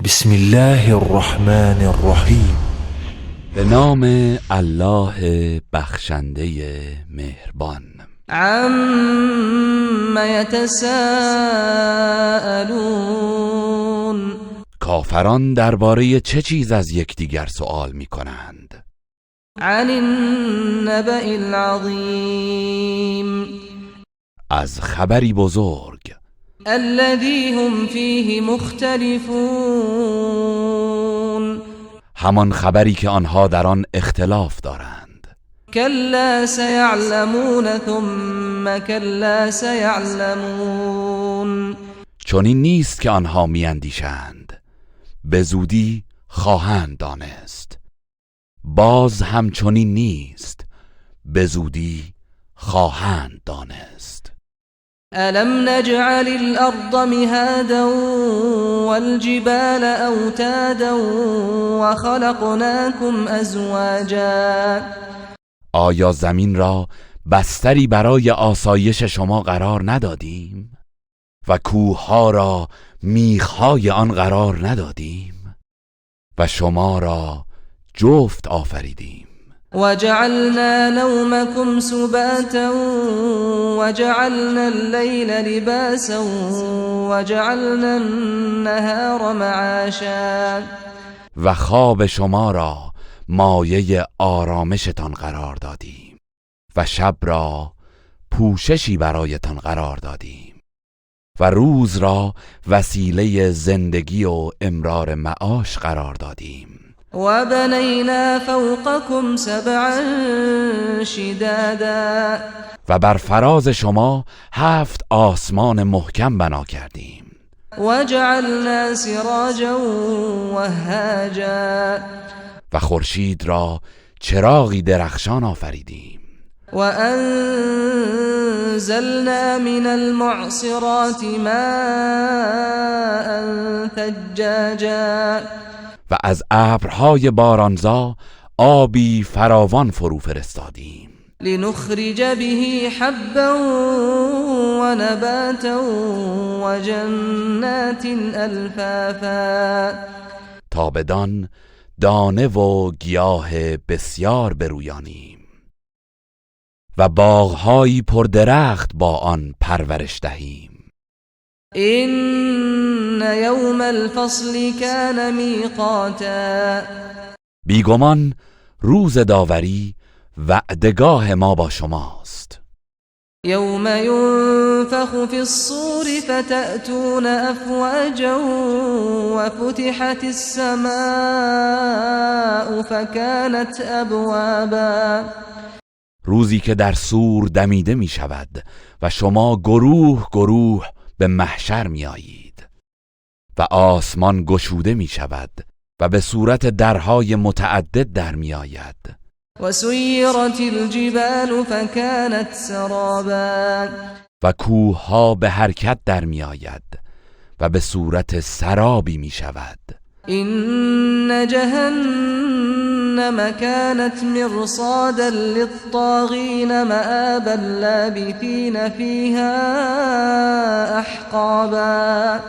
بسم الله الرحمن الرحیم. به نام الله بخشنده مهربان. عَمَّ يَتَسَاءَلُونَ کافران درباره چه چیز از یکدیگر سؤال می کنند؟ عَنِ النَّبَإِ الْعَظِيمِ از خبری بزرگ الَّذِي هُمْ فِيهِ مُخْتَلِفُونَ همان خبری که آنها در آن اختلاف دارند. كَلَّا سَيَعْلَمُونَ ثُمَّ كَلَّا سَيَعْلَمُونَ چنین نیست که آنها میاندیشند، به زودی خواهند دانست. باز همچنین نیست، به زودی خواهند دانست. أَلَمْ نَجْعَلِ الْأَرْضَ مِهَادًا وَالْجِبَالَ أَوْتَادًا وَخَلَقْنَاكُمْ أَزْوَاجًا آیا زمین را بستری برای آسایش شما قرار ندادیم و کوه‌ها را میخ‌های آن قرار ندادیم و شما را جفت آفریدیم؟ وَجَعَلْنَا نَوْمَكُمْ سُبَاتًا وَجَعَلْنَا اللَّيْلَ لِبَاسًا وَجَعَلْنَا النَّهَارَ مَعَاشًا و خواب شما را مایه آرامشتان قرار دادیم و شب را پوششی برایتان قرار دادیم و روز را وسیله زندگی و امرار معاش قرار دادیم. وَبَنَيْنَا فَوْقَكُمْ سَبْعًا شِدَادًا و بر فراز شما 7 آسمان محکم بنا کردیم. وَجَعَلْنَا سِرَاجًا وَهَّاجًا و خورشید را چراغی درخشان آفریدیم. وَأَنزَلْنَا مِنَ الْمُعْصِرَاتِ مَاءً ثَجَّاجًا و از ابرهای بارانزا آبی فراوان فرو فرستادیم. لِنُخْرِجَ بِهِ حَبًّا وَنَبَاتًا وَجَنَّاتٍ أَلْفَافًا تا بدان دانه و گیاه بسیار برویانیم و باغهایی پردرخت با آن پرورش دهیم. إِنَّ يَوْمَ الْفَصْلِ كَانَ مِيقَاتًا بیگمان روز داوری وعدگاه ما با شماست. يَوْمَ يُنفَخُ فِي الصُّورِ فَتَأْتُونَ أَفْوَاجًا وَفُتِحَتِ السَّمَاءُ فَكَانَتْ أَبْوَابًا روزی که در سور دمیده می شود و شما گروه گروه به محشر می آیید و آسمان گشوده می شود و به صورت درهای متعدد در می آید. وَسُيِّرَتِ الْجِبَالُ فَكَانَتْ سَرَابًا و کوه‌ها به حرکت در می آید و به صورت سرابی می شود. إِنَّ جَهَنَّمَ كَانَتْ مِرْصَادًا لِلطَّاغِينَ مَآبًا لَابِثِينَ فِيهَا أَحْقَابًا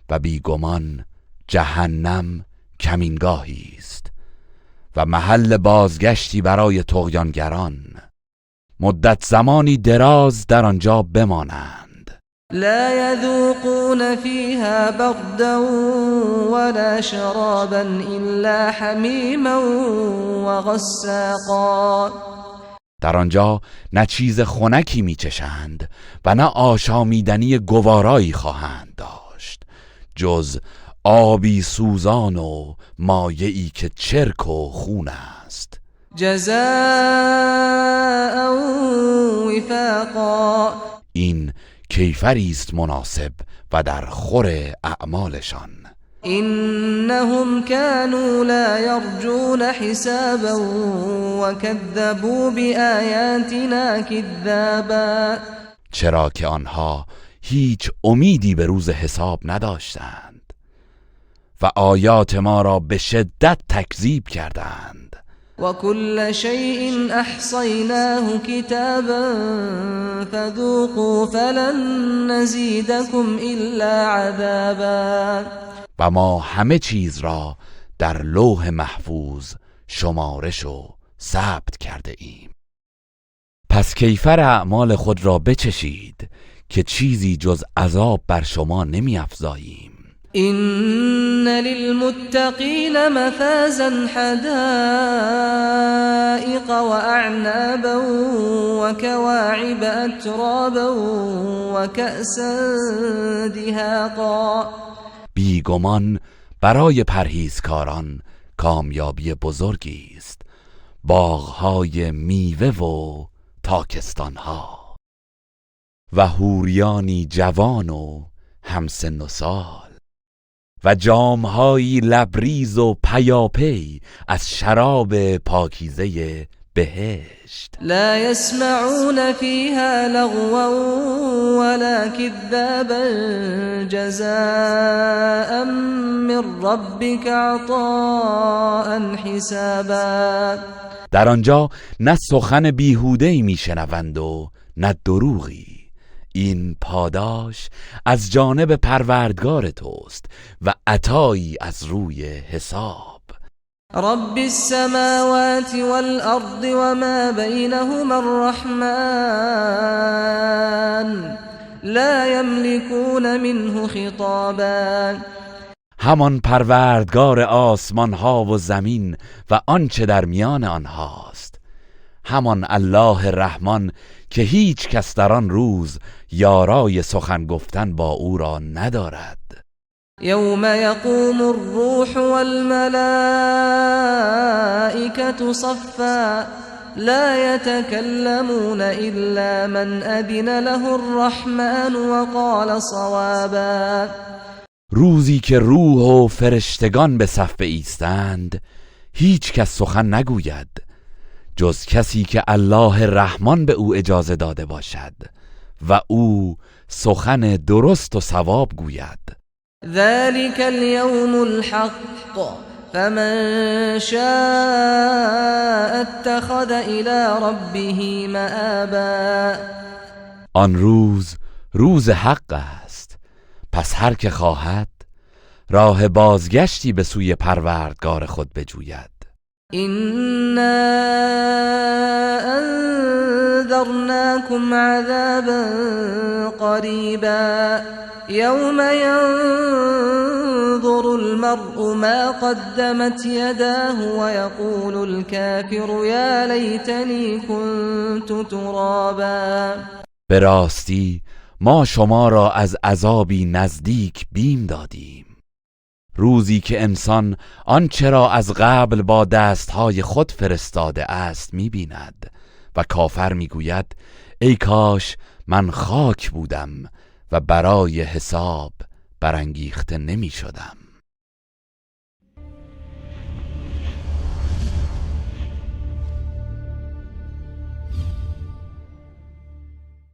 و بیگمان جهنم کمینگاهی است و محل بازگشتی برای طغیانگران، مدت زمانی دراز در آنجا بمانند. لا يذوقون فيها بردا ولا شرابا إلا حميما وغساقا در آنجا نه چیز خنکی میچشند و نه آشامیدنی گوارایی خواهند داشت جز آبی سوزان و مایعی که چرک و خون است. جزاء وفاقا این کیفری است مناسب و در خور اعمالشان. إنهم كانوا لا يرجون حسابا وكذبوا بآياتنا كذابا چرا که آنها هیچ امیدی به روز حساب نداشتند و آیات ما را به شدت تکذیب کردند. وكل شيء أحصيناه كتابا فذوقوا فلن نزيدكم إلا عذابا و ما همه چیز را در لوح محفوظ شمارش و ثبت کرده ایم. پس کیفر اعمال خود را بچشید که چیزی جز عذاب بر شما نمی افزاییم. إن للمتقين مفازا حدائق وأعنابا وكواعب أترابا وكأسا دهاقا. بیگمان برای پرهیزکاران کامیابی بزرگی است، باغهای میوه و تاکستانها و حوریانی جوان و همسن و سال و جامهایی لبریز و پیاپی از شراب پاکیزه بهشت. لا يسمعون فيها لغوا ولا كذابا جزاء من ربك عطاء حسابا. در آنجا نه سخن بیهوده‌ای میشنوند و نه دروغی. این پاداش از جانب پروردگار توست و عطایی از روی حساب. رب السماوات والأرض وما بينهما الرحمن لا يملكون منه خطابا. همان پروردگار آسمان ها و زمین و آنچه در میان آنهاست، همان الله رحمان که هیچ کس در آن روز یارای سخن گفتن با او را ندارد. يوم يقوم الروح والملائكة صفا لا يتكلمون إلا من أذن له الرحمن وقال صوابا. روزی که روح و فرشتگان به صف ایستند، هیچ کس سخن نگوید جز کسی که الله رحمان به او اجازه داده باشد و او سخن درست و صواب گوید. ذلك اليوم الحق فمن شاء اتخذ إلى ربه مآبا. آن روز حق است، پس هر که خواهد راه بازگشتی به سوی پروردگار خود بجوید. إنا أنذرناكم عذابا قريبا يوم ينظر المرء ما قدمت يداه ويقول الكافر يا ليتني كنت ترابا. به راستی ما شما را از عذابی نزدیک بیم دادیم، روزی که انسان آنچه را از قبل با دستهای خود فرستاده است می‌بیند و کافر می‌گوید ای کاش من خاک بودم و برای حساب برانگیخته نمی‌شدم.